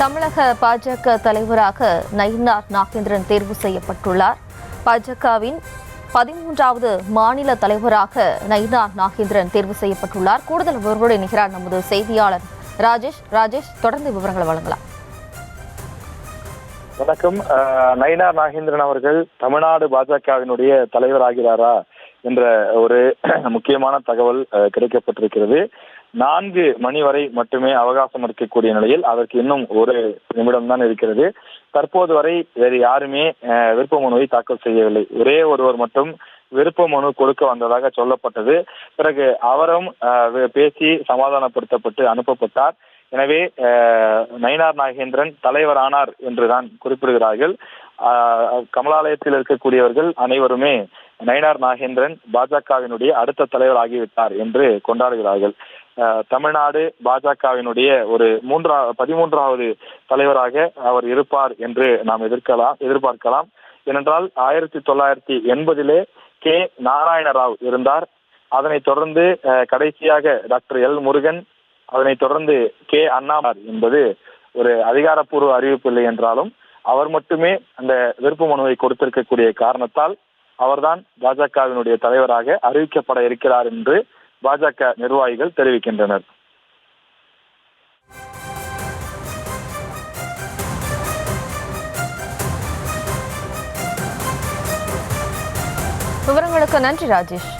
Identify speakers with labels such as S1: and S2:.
S1: தமிழக பாஜக தலைவராக நயினார் நாகேந்திரன் தேர்வு செய்யப்பட்டுள்ளார். பாஜகவின் 13வது மாநில தலைவராக நயினார் நாகேந்திரன் தேர்வு செய்யப்பட்டுள்ளார். கூடுதல் விவரங்களோடு இணைகிறார் நமது செய்தியாளர் ராஜேஷ். தொடர்ந்து விவரங்களை வழங்கலாம்.
S2: வணக்கம். நயினார் நாகேந்திரன் அவர்கள் தமிழ்நாடு பாஜகவினுடைய தலைவராகிறாரா என்ற ஒரு முக்கியமான தகவல் கிடைக்கப்பட்டிருக்கிறது. 4 மணி வரை மட்டுமே அவகாசம் இருக்கக்கூடிய நிலையில் அதற்கு இன்னும் ஒரு நிமிடம் தான் இருக்கிறது. தற்போது வரை வேறு யாருமே விருப்ப மனுவை தாக்கல் செய்யவில்லை. ஒரே ஒருவர் மட்டும் விருப்ப மனு கொடுக்க வந்ததாக சொல்லப்பட்டது. பிறகு அவரும் பேசி சமாதானப்படுத்தப்பட்டு அனுப்பப்பட்டார். எனவே நயினார் நாகேந்திரன் தலைவரானார் என்றுதான் குறிப்பிடுகிறார்கள். கமலாலயத்தில் இருக்கக்கூடியவர்கள் அனைவருமே நயினார் நாகேந்திரன் பாஜகவினுடைய அடுத்த தலைவர் ஆகிவிட்டார் என்று கொண்டாடுகிறார்கள். தமிழ்நாடு பாஜகவினுடைய ஒரு 13வது தலைவராக அவர் இருப்பார் என்று நாம் எதிர்பார்க்கலாம். ஏனென்றால் 1980 கே நாராயணராவ் இருந்தார். அதனைத் தொடர்ந்து கடைசியாக டாக்டர் எல் முருகன், அதனைத் தொடர்ந்து கே அண்ணாமலை என்பது ஒரு அதிகாரப்பூர்வ அறிவிப்பு இல்லை என்றாலும் அவர் மட்டுமே அந்த விருப்ப மனுவை கொடுத்திருக்கக்கூடிய காரணத்தால் அவர்தான் பாஜகவினுடைய தலைவராக அறிவிக்கப்பட இருக்கிறார் என்று பாஜக நிர்வாகிகள் தெரிவிக்கின்றனர்.
S1: விவரங்களுக்கு நன்றி ராஜேஷ்.